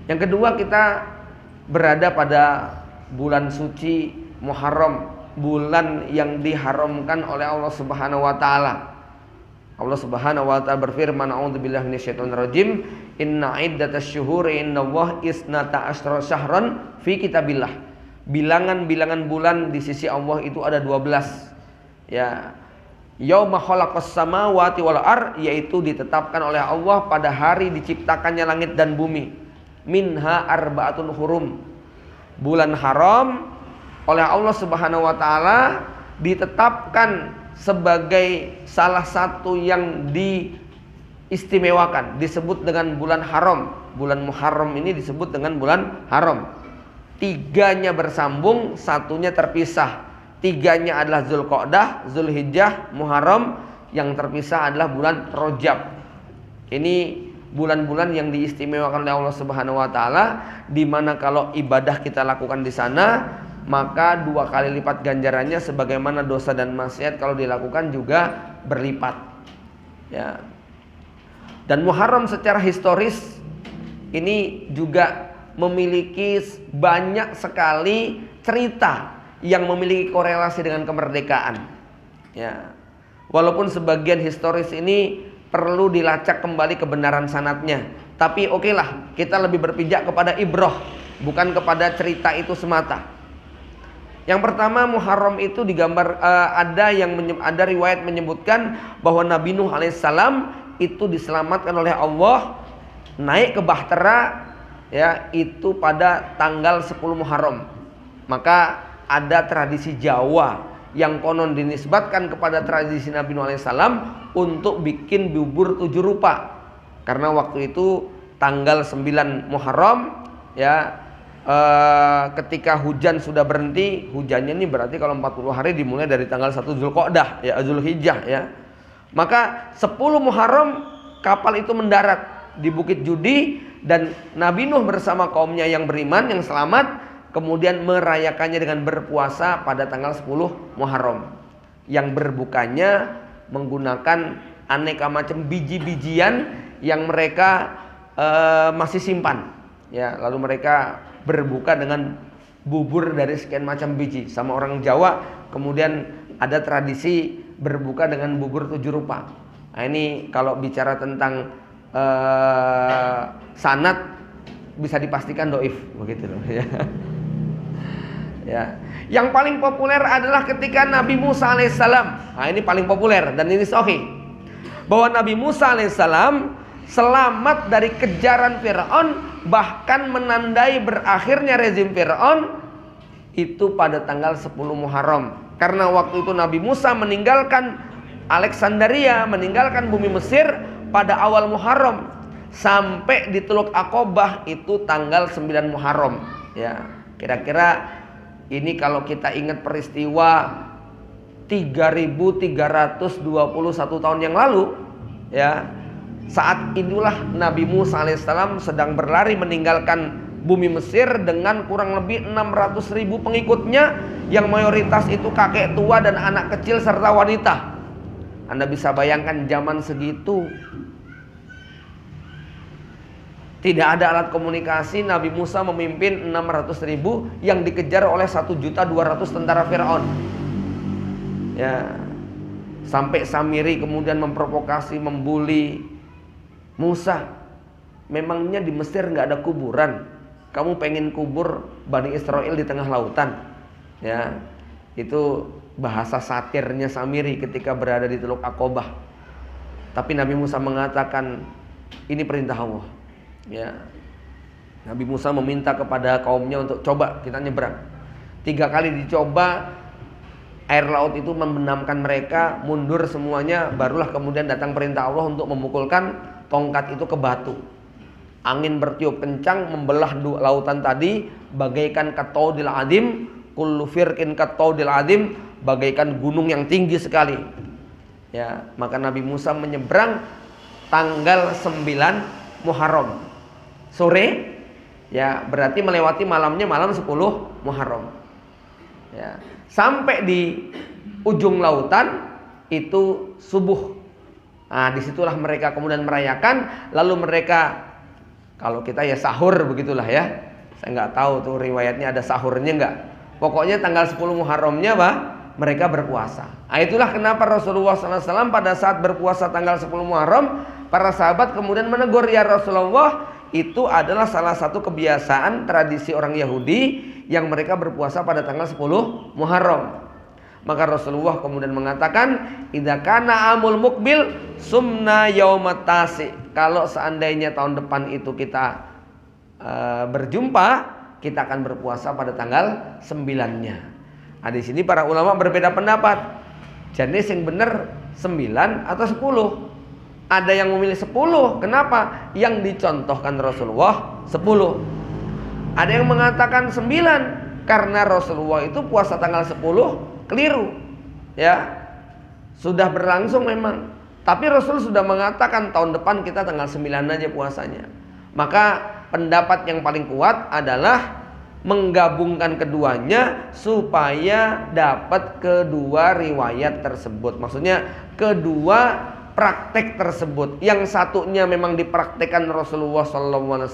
Yang kedua, kita berada pada bulan suci Muharram, bulan yang diharamkan oleh Allah Subhanahu wa taala. Allah Subhanahu wa taala berfirman, a'udzubillahi minasyaitonirrajim, inna iddatasy syuhuri indallahi isnata asyra syahran fi kitabillah. Bilangan-bilangan bulan di sisi Allah itu ada 12. Ya. Yauma khalaqas samawati wal ard, yaitu ditetapkan oleh Allah pada hari diciptakannya langit dan bumi. Minha arba'atun hurum. Bulan haram oleh Allah Subhanahu wa taala ditetapkan sebagai salah satu yang diistimewakan, disebut dengan bulan haram. Bulan Muharram ini disebut dengan bulan haram. 3-nya bersambung, 1-nya terpisah. 3-nya adalah Zulqa'dah, Zulhijjah, Muharram. Yang terpisah adalah bulan Rajab. Ini bulan-bulan yang diistimewakan oleh Allah Subhanahu wa taala, di mana kalau ibadah kita lakukan di sana, maka 2 kali lipat ganjarannya, sebagaimana dosa dan maksiat kalau dilakukan juga berlipat. Ya. Dan Muharram secara historis ini juga memiliki banyak sekali cerita yang memiliki korelasi dengan kemerdekaan. Ya. Walaupun sebagian historis ini perlu dilacak kembali kebenaran sanadnya, tapi okelah, kita lebih berpijak kepada ibrah, bukan kepada cerita itu semata. Yang pertama, Muharram itu digambar, ada riwayat menyebutkan bahwa Nabi Nuh alaihissalam itu diselamatkan oleh Allah naik ke bahtera, ya, itu pada tanggal 10 Muharram. Maka ada tradisi Jawa yang konon dinisbatkan kepada tradisi Nabi Nuh alaihissalam untuk bikin bubur 7 rupa. Karena waktu itu tanggal 9 Muharram, ya, ketika hujan sudah berhenti, hujannya ini berarti kalau 40 hari dimulai dari tanggal 1 Zulqa'dah, ya, Zulhijjah, ya. Maka 10 Muharram kapal itu mendarat di Bukit Judi, dan Nabi Nuh bersama kaumnya yang beriman, yang selamat, kemudian merayakannya dengan berpuasa pada tanggal 10 Muharram. Yang berbukanya menggunakan aneka macam biji-bijian yang mereka masih simpan. Ya, lalu mereka berbuka dengan bubur dari sekian macam biji. Sama orang Jawa kemudian ada tradisi berbuka dengan bubur 7 rupa. Nah, ini kalau bicara tentang sanad bisa dipastikan doif, begitu loh, ya. Ya. Yang paling populer adalah ketika Nabi Musa alaihissalam. Nah, ini paling populer dan ini sahih, bahwa Nabi Musa alaihissalam selamat dari kejaran Fir'aun, bahkan menandai berakhirnya rezim Fir'aun itu pada tanggal 10 Muharram. Karena waktu itu Nabi Musa meninggalkan Alexandria, meninggalkan bumi Mesir pada awal Muharram, sampai di Teluk Aqobah itu tanggal 9 Muharram. Ya, kira-kira ini kalau kita ingat peristiwa 3321 tahun yang lalu, ya, saat itulah Nabi Musa alaihissalam sedang berlari meninggalkan bumi Mesir dengan kurang lebih 600.000 pengikutnya, yang mayoritas itu kakek tua dan anak kecil serta wanita. Anda bisa bayangkan zaman segitu tidak ada alat komunikasi, Nabi Musa memimpin 600.000 yang dikejar oleh 1.200.000 tentara Fir'aun. Ya, sampai Samiri kemudian memprovokasi, membuli Musa. Memangnya di Mesir nggak ada kuburan? Kamu pengen kubur Bani Israel di tengah lautan? Ya, itu bahasa satirnya Samiri ketika berada di Teluk Aqobah. Tapi Nabi Musa mengatakan, ini perintah Allah. Ya, Nabi Musa meminta kepada kaumnya untuk coba kita nyebrang. 3 kali dicoba, air laut itu membenamkan mereka, mundur semuanya. Barulah kemudian datang perintah Allah untuk memukulkan tongkat itu ke batu. Angin bertiup kencang membelah lautan tadi bagaikan kataudil adim, kullu firqin kataudil adim, bagaikan gunung yang tinggi sekali. Ya, maka Nabi Musa menyeberang tanggal 9 Muharram sore, ya, berarti melewati malamnya malam 10 Muharram. Ya, sampai di ujung lautan itu subuh. Nah, disitulah mereka kemudian merayakan, lalu mereka Kalau kita ya sahur begitulah ya. Saya nggak tahu tuh riwayatnya ada sahurnya nggak. Pokoknya tanggal 10 Muharramnya mereka berpuasa. Nah, itulah kenapa Rasulullah SAW pada saat berpuasa tanggal 10 Muharram, para sahabat kemudian menegur, ya Rasulullah, itu adalah salah satu kebiasaan tradisi orang Yahudi yang mereka berpuasa pada tanggal 10 Muharram. Maka Rasulullah kemudian mengatakan, idza kana amul mukbil sumna yaumat tasi. Kalau seandainya tahun depan itu kita berjumpa, kita akan berpuasa pada tanggal 9-nya. Nah, di sini para ulama berbeda pendapat. Jenis yang benar 9 atau 10. Ada yang memilih 10. Kenapa? Yang dicontohkan Rasulullah 10. Ada yang mengatakan 9 karena Rasulullah itu puasa tanggal 10 keliru. Ya. Sudah berlangsung memang. Tapi Rasul sudah mengatakan tahun depan kita tanggal 9 aja puasanya. Maka pendapat yang paling kuat adalah menggabungkan keduanya supaya dapat kedua riwayat tersebut. Maksudnya kedua praktek tersebut. Yang satunya memang dipraktekkan Rasulullah SAW,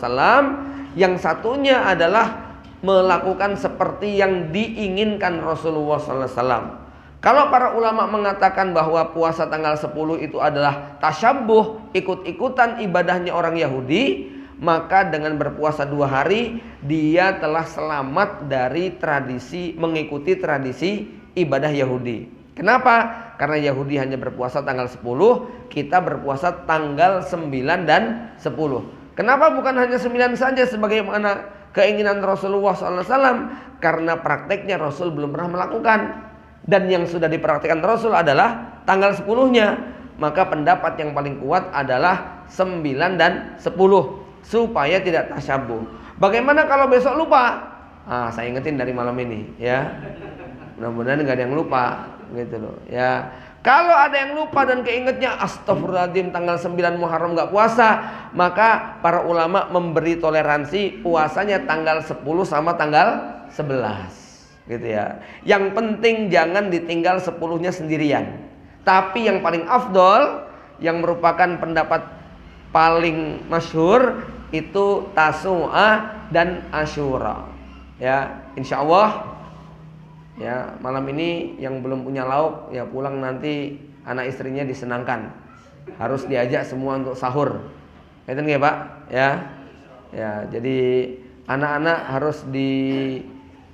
yang satunya adalah melakukan seperti yang diinginkan Rasulullah SAW. Kalau para ulama mengatakan bahwa puasa tanggal 10 itu adalah tasyabbuh, ikut-ikutan ibadahnya orang Yahudi, maka dengan berpuasa 2 hari dia telah selamat dari tradisi, mengikuti tradisi ibadah Yahudi. Kenapa? Karena Yahudi hanya berpuasa tanggal 10, kita berpuasa tanggal 9 dan 10. Kenapa bukan hanya 9 saja sebagaimana keinginan Rasulullah SAW? Karena prakteknya Rasul belum pernah melakukan. Dan yang sudah dipraktikkan Rasul adalah tanggal 10-nya. Maka pendapat yang paling kuat adalah 9 dan 10. Supaya tidak tasyabuh. Bagaimana kalau besok lupa? Saya ingetin dari malam ini ya. Mudah-mudahan nggak ada yang lupa gitu loh ya. Kalau ada yang lupa dan keingetnya astagfirullahaladzim tanggal 9 Muharram nggak puasa, maka para ulama memberi toleransi puasanya tanggal 10 sama tanggal 11 gitu ya. Yang penting jangan ditinggal 10-nya sendirian. Tapi yang paling afdol, yang merupakan pendapat paling masyhur, itu Tasu'ah dan Asyura. Ya, insya Allah ya, malam ini yang belum punya lauk ya pulang nanti anak istrinya disenangkan. Harus diajak semua untuk sahur. Itu nggih, Pak? Ya. Ya, jadi anak-anak harus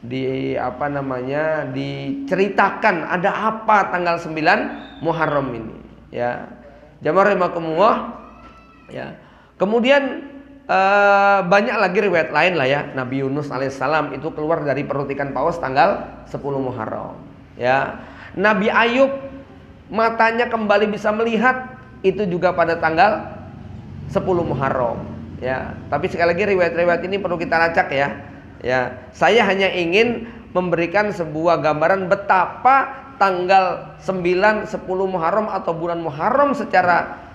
diceritakan ada apa tanggal 9 Muharram ini, ya. Jamaah rahimakumullah. Ya. Kemudian banyak lagi riwayat lain lah ya. Nabi Yunus alaihissalam itu keluar dari perut ikan paus tanggal 10 Muharram. Ya. Nabi Ayub matanya kembali bisa melihat itu juga pada tanggal 10 Muharram. Ya. Tapi sekali lagi riwayat-riwayat ini perlu kita lacak ya. Ya. Saya hanya ingin memberikan sebuah gambaran betapa tanggal 9, 10 Muharram atau bulan Muharram secara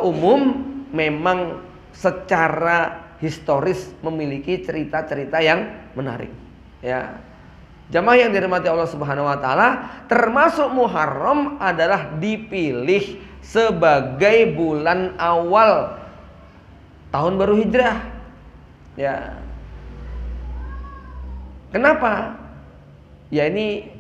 umum memang secara historis memiliki cerita-cerita yang menarik. Ya. Jamaah yang dirahmati Allah Subhanahu wa taala, termasuk Muharram adalah dipilih sebagai bulan awal tahun baru Hijrah. Ya. Kenapa? Ya ini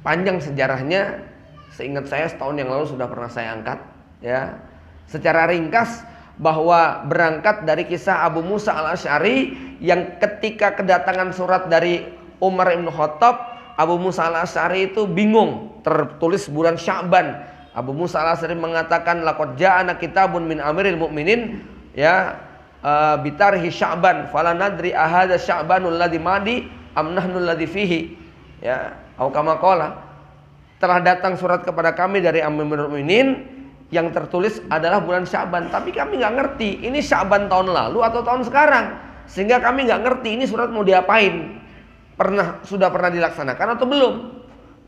panjang sejarahnya. Seingat saya setahun yang lalu sudah pernah saya angkat, ya. Secara ringkas bahwa berangkat dari kisah Abu Musa al-Asy'ari yang ketika kedatangan surat dari Umar ibn Khattab, Abu Musa al-Asy'ari itu bingung, tertulis bulan Sya'ban. Abu Musa al-Asy'ari mengatakan laqad ja'ana kitabun min amiril mu'minin ya bitarhi Sya'ban fala nadri ahadza Sya'banul ladzi madi am nahnu ladzi fihi, ya, au kama qala. Telah datang surat kepada kami dari Amirul Mukminin yang tertulis adalah bulan Sya'ban, tapi kami nggak ngerti ini Sya'ban tahun lalu atau tahun sekarang, sehingga kami nggak ngerti ini surat mau diapain, sudah pernah dilaksanakan atau belum.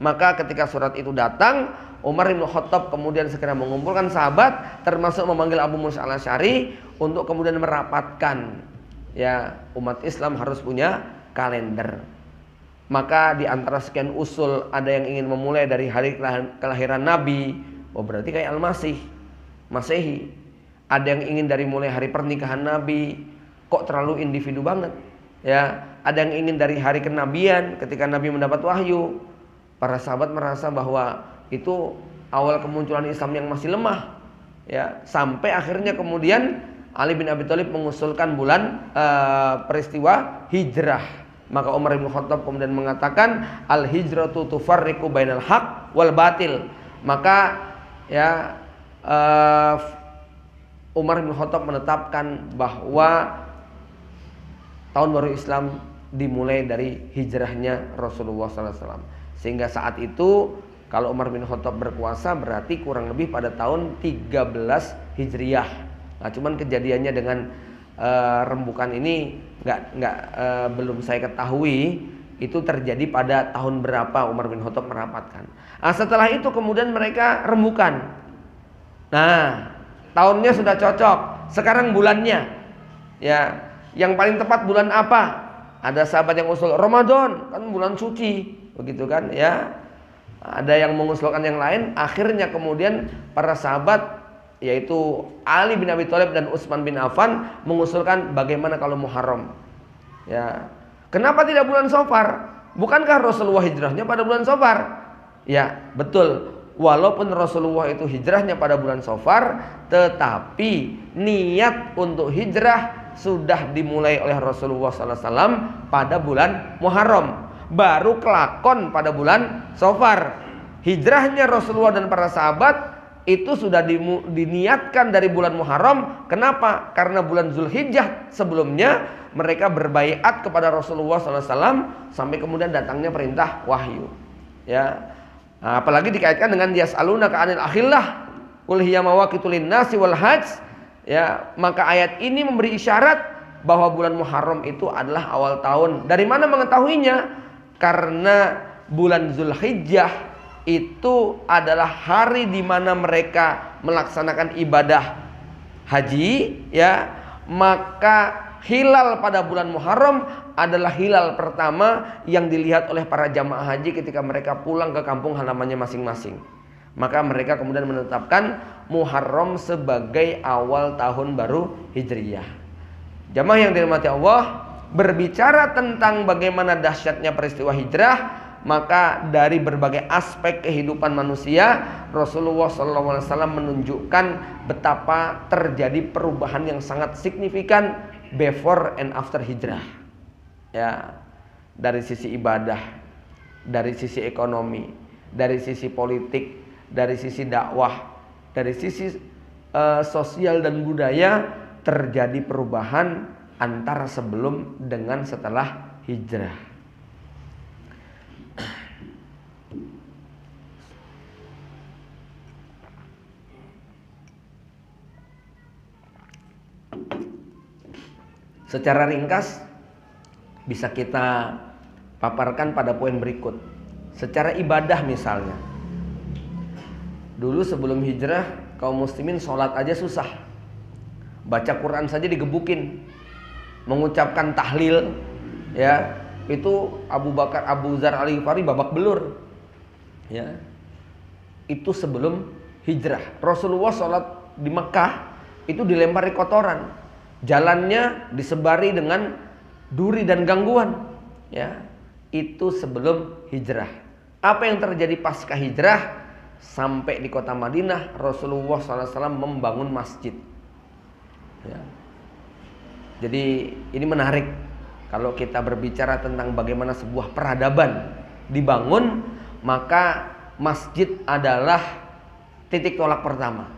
Maka ketika surat itu datang, Umar bin Khattab kemudian segera mengumpulkan sahabat, termasuk memanggil Abu Musa al-Asy'ari untuk kemudian merapatkan, ya, umat Islam harus punya kalender. Maka di antara sekian usul ada yang ingin memulai dari hari kelahiran Nabi. Oh berarti kayak Masehi. Ada yang ingin dari mulai hari pernikahan Nabi. kok terlalu individu banget. Ya, ada yang ingin dari hari kenabian ketika Nabi mendapat wahyu. Para sahabat merasa bahwa itu awal kemunculan Islam yang masih lemah. Ya, sampai akhirnya kemudian Ali bin Abi Thalib mengusulkan peristiwa hijrah. Maka Umar bin Khattab kemudian mengatakan al-hijratu tufarriqu bainal haq wal batil. Maka ya Umar bin Khattab menetapkan bahwa tahun baru Islam dimulai dari hijrahnya Rasulullah SAW. Sehingga saat itu kalau Umar bin Khattab berkuasa berarti kurang lebih pada tahun 13 Hijriah. Nah, cuman kejadiannya dengan rembukan ini belum saya ketahui itu terjadi pada tahun berapa Umar bin Khattab merapatkan. Nah, setelah itu kemudian mereka rembukan. Nah, tahunnya sudah cocok. Sekarang bulannya, ya, yang paling tepat bulan apa? Ada sahabat yang usul Ramadan, kan bulan suci, begitu kan? Ya, ada yang mengusulkan yang lain. Akhirnya kemudian para sahabat yaitu Ali bin Abi Thalib dan Utsman bin Affan mengusulkan bagaimana kalau Muharram. Ya. Kenapa tidak bulan Safar? Bukankah Rasulullah hijrahnya pada bulan Safar? Ya, betul. Walaupun Rasulullah itu hijrahnya pada bulan Safar, tetapi niat untuk hijrah sudah dimulai oleh Rasulullah SAW pada bulan Muharram. Baru kelakon pada bulan Safar. Hijrahnya Rasulullah dan para sahabat itu sudah diniatkan dari bulan Muharram. Kenapa? Karena bulan Zulhijjah sebelumnya mereka berbaiat kepada Rasulullah SAW sampai kemudian datangnya perintah wahyu. Ya, nah, apalagi dikaitkan dengan yas'alunaka 'anil akhillah qul hiya mawaqitu lin-nasi wal hajj. Ya, maka ayat ini memberi isyarat bahwa bulan Muharram itu adalah awal tahun. Dari mana mengetahuinya? Karena bulan Zulhijjah itu adalah hari di mana mereka melaksanakan ibadah haji, ya. Maka hilal pada bulan Muharram adalah hilal pertama yang dilihat oleh para jamaah haji ketika mereka pulang ke kampung halamannya masing-masing. Maka mereka kemudian menetapkan Muharram sebagai awal tahun baru Hijriyah. Jamaah yang dirahmati Allah, berbicara tentang bagaimana dahsyatnya peristiwa hijrah, maka dari berbagai aspek kehidupan manusia Rasulullah SAW menunjukkan betapa terjadi perubahan yang sangat signifikan before and after hijrah. Ya, dari sisi ibadah, dari sisi ekonomi, dari sisi politik, dari sisi dakwah, dari sisi sosial dan budaya terjadi perubahan antara sebelum dengan setelah hijrah. Secara ringkas bisa kita paparkan pada poin berikut. Secara ibadah misalnya, dulu sebelum hijrah kaum muslimin sholat aja susah, baca Quran saja digebukin, mengucapkan tahlil, ya, itu Abu Dzar Al-Ghifari babak belur, ya. Itu sebelum hijrah. Rasulullah sholat di Mekah itu dilempari kotoran, jalannya disebari dengan duri dan gangguan, ya. Itu sebelum hijrah. Apa yang terjadi pasca hijrah? Sampai di kota Madinah Rasulullah SAW membangun masjid, ya. Jadi ini menarik kalau kita berbicara tentang bagaimana sebuah peradaban dibangun, maka masjid adalah titik tolak pertama.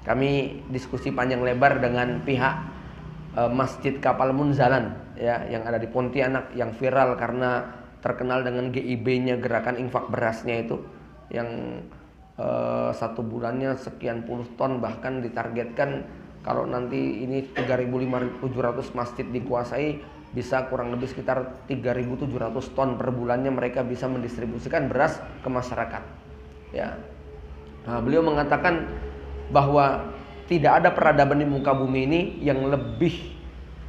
Kami diskusi panjang lebar dengan pihak Masjid Kapal Munzalan, ya, yang ada di Pontianak, yang viral karena terkenal dengan GIB-nya, gerakan infak berasnya itu, yang satu bulannya sekian puluh ton, bahkan ditargetkan kalau nanti ini 3.700 masjid dikuasai bisa kurang lebih sekitar 3.700 ton per bulannya mereka bisa mendistribusikan beras ke masyarakat, ya. Nah, beliau mengatakan bahwa tidak ada peradaban di muka bumi ini yang lebih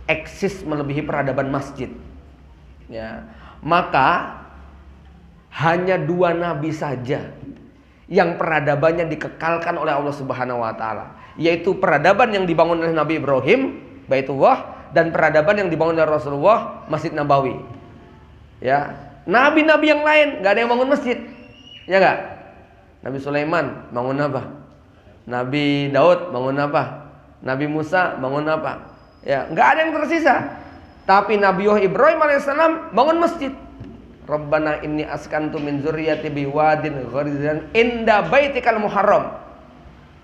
eksis melebihi peradaban masjid, ya. Maka hanya 2 nabi saja yang peradabannya dikekalkan oleh Allah Subhanahu wa taala, yaitu peradaban yang dibangun oleh Nabi Ibrahim, Baitullah, dan peradaban yang dibangun oleh Rasulullah, Masjid Nabawi. Ya, nabi-nabi yang lain nggak ada yang bangun masjid, ya nggak? Nabi Sulaiman bangun apa? Nabi Daud bangun apa? Nabi Musa bangun apa? Ya, nggak ada yang tersisa. Tapi Nabi Ibrahim alaihissalam bangun masjid. Rabbana inni askantu min dzurriyyati biwadin gharizan inda baitikal muharram.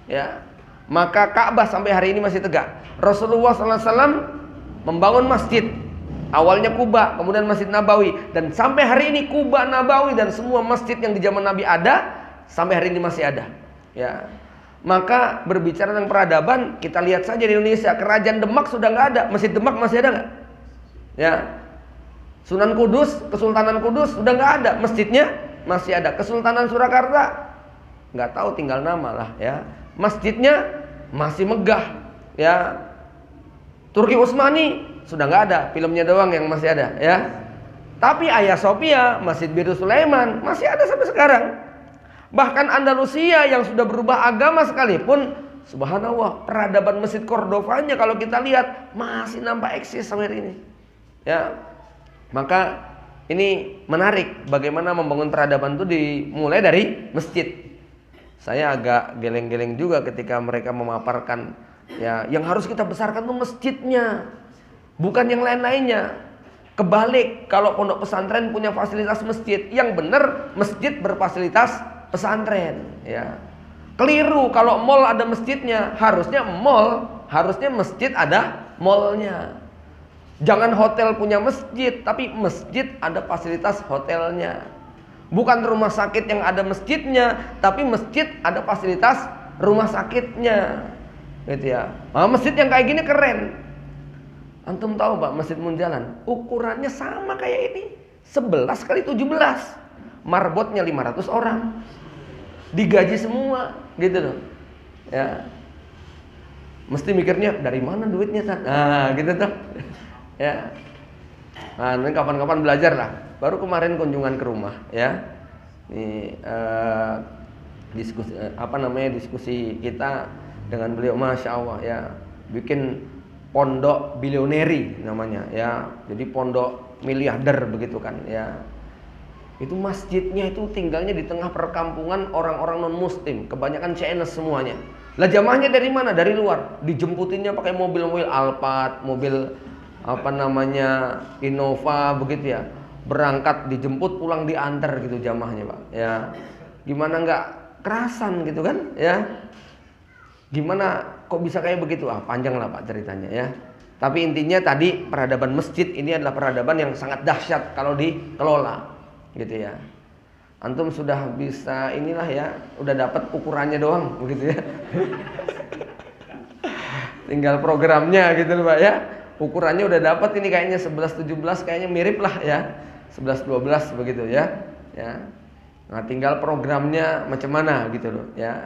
Ya, maka Ka'bah sampai hari ini masih tegak. Rasulullah SAW membangun masjid. Awalnya Kuba, kemudian Masjid Nabawi, dan sampai hari ini Kuba, Nabawi dan semua masjid yang di zaman Nabi ada, sampai hari ini masih ada. Ya, maka berbicara tentang peradaban, kita lihat saja di Indonesia, Kerajaan Demak sudah nggak ada, Masjid Demak masih ada nggak? Ya, Sunan Kudus, Kesultanan Kudus sudah nggak ada, masjidnya masih ada. Kesultanan Surakarta nggak tahu, tinggal nama lah. Ya, masjidnya masih megah. Ya, Turki Utsmani sudah nggak ada, filmnya doang yang masih ada. Ya, tapi Hagia Sophia, Masjid Biru Sulaiman masih ada sampai sekarang. Bahkan Andalusia yang sudah berubah agama sekalipun, subhanallah, peradaban Masjid Cordovanya kalau kita lihat masih nampak eksis sampai hari ini. Ya, maka ini menarik bagaimana membangun peradaban itu dimulai dari masjid. Saya agak geleng-geleng juga ketika mereka memaparkan, ya, yang harus kita besarkan itu masjidnya, bukan yang lain-lainnya. Kebalik, kalau pondok pesantren punya fasilitas masjid, yang benar masjid berfasilitas pesantren. Ya, keliru kalau mall ada masjidnya. Harusnya masjid ada mallnya. Jangan hotel punya masjid, tapi masjid ada fasilitas hotelnya. Bukan rumah sakit yang ada masjidnya, tapi masjid ada fasilitas rumah sakitnya. Gitu ya. Nah, masjid yang kayak gini keren. Antum tahu Pak, Masjid Munjalan ukurannya sama kayak ini, 11 kali 17. Marbotnya 500 orang. Digaji semua, gitu loh. Ya. Mesti mikirnya dari mana duitnya, Tan? Nah, gitu tuh. Ya, nah nanti kapan-kapan belajar lah. Baru kemarin kunjungan ke rumah, ya. Ini diskusi kita dengan beliau, masya Allah, ya, bikin pondok bilioneri namanya, ya. Jadi pondok miliarder begitu kan, ya. Itu masjidnya itu tinggalnya di tengah perkampungan orang-orang non muslim, kebanyakan Chinese semuanya. Lah jamaahnya dari mana? Dari luar. Dijemputinnya pakai mobil-mobil Alphard, mobil Innova begitu ya, berangkat dijemput pulang diantar gitu jamaahnya Pak, ya. Gimana nggak kerasan gitu kan, ya. Gimana kok bisa kayak begitu? Panjang lah Pak ceritanya, ya. Tapi intinya tadi peradaban masjid ini adalah peradaban yang sangat dahsyat kalau dikelola gitu ya. Antum sudah bisa inilah ya, udah dapat ukurannya doang begitu ya. Tinggal programnya gitu loh Pak, ya. Ukurannya udah dapat ini kayaknya 11-17 kayaknya mirip lah ya. 11-12 begitu ya. Ya. Nah, tinggal programnya macam mana gitu loh ya.